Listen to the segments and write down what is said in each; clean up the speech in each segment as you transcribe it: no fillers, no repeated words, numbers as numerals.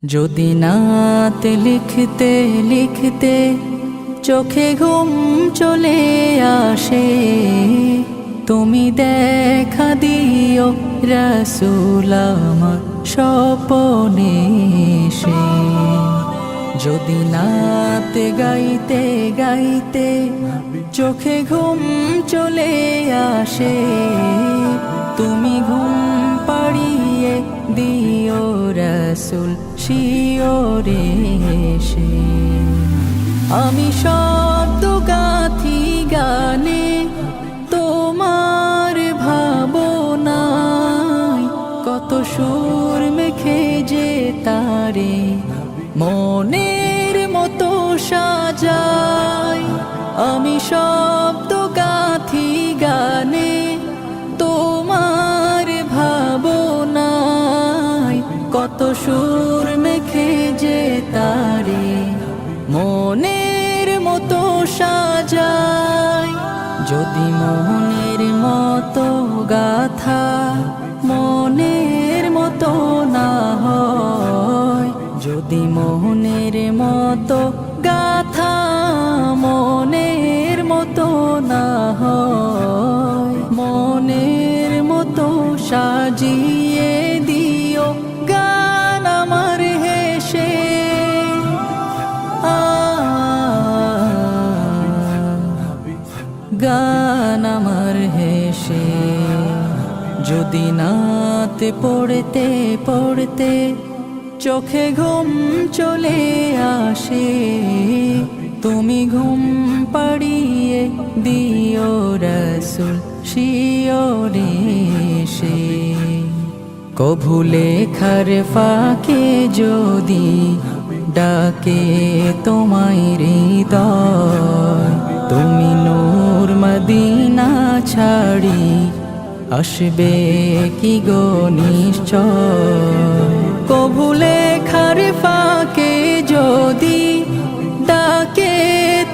যদি নাত লিখতে লিখতে চোখে ঘুম চলে আসে, তুমি দেখা দিও রাসূল আমার স্বপনে এসে। যদি নাত গাইতে গাইতে চোখে ঘুম চলে আসে, তুমি ঘুম পাড়িয়ে দিও রাসূল শিওরে এসে। আমি শব্দ গাথি গানে তোমার ভাবনায়, কত সুর মেখে যে তারে মনের মতো সাজাই। আমি শব্দ গাথি গানে তোমার ভাবনায়, কত সুর মেখে যে তারে মনের মতো সাজাই। যদি মনের মতো গাথা মনের মতো না হয়, যদি মনের মতো গাথা মনের মতো না হয়, মনের মতো সাজিয়ে দিও গান আমার হেসে। গান আমার হেসে। যদি নাত পড়তে পড়তে চোখে ঘুম চলে আসে, তুমি ঘুম পাড়িয়ে দিও রাসূল শিওরে এসে। কভু লেখার ফাঁকে যদি ডাকে তোমায় হৃদয়, তুমি নূর মদিনা ছাড়ি আসবে কি গো নিশ্চয়। কভু লেখার ফাঁকে যদি ডাকে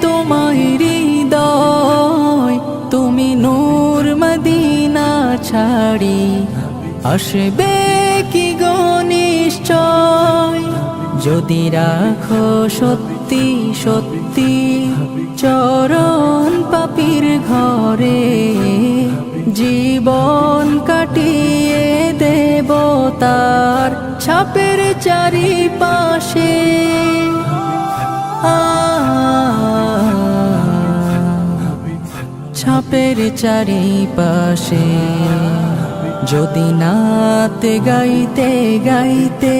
তোমায় হৃদয়, তুমি নূর মদিনা ছাড়ি আসবে কি গো নিশ্চয়। যদি রাখো সত্যি সত্যি চরণ পাপীর ঘরে, জীবন কাটিয়ে দেব তার ছাপের চারিপাশে। ছাপের চারিপাশে। যদি নাত গাইতে গাইতে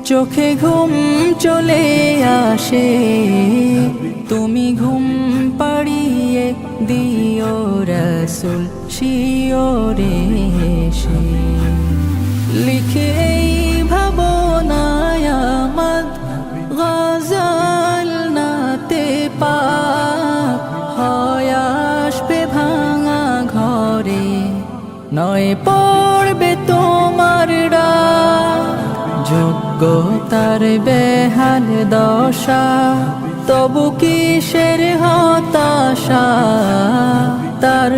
চোখে ঘুম চলে আসে, তুমি ঘুম পাড়িয়ে দিও রাসূল শিওরে এসে। লিখে এই ভাবনায় আমার গজল নাতে পাক হয় আসবে ভাঙা ঘরে, নয় পড়বে তোমার ডাক। যোগ্যতার বেহাল দশা তবু কিসের হতাশা, তার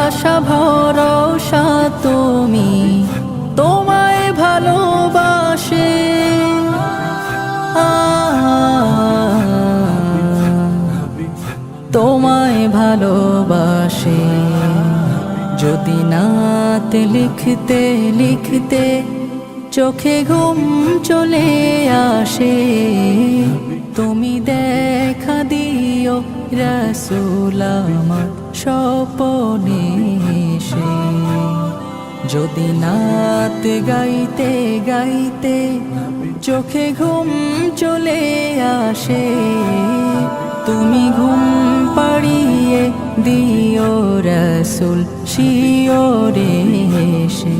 আশা ভরসা তুমি তোমায় ভালোবাসে। তোমায় ভালোবাসে। যদি নাত লিখতে লিখতে চোখে ঘুম চলে আসে, তুমি দেখা দিও রাসূল আমার স্বপনে এসে। যদি নাত গাইতে গাইতে চোখে ঘুম চলে আসে, তুমি ঘুম পাড়িয়ে দিও রাসূল শিওরে এসে।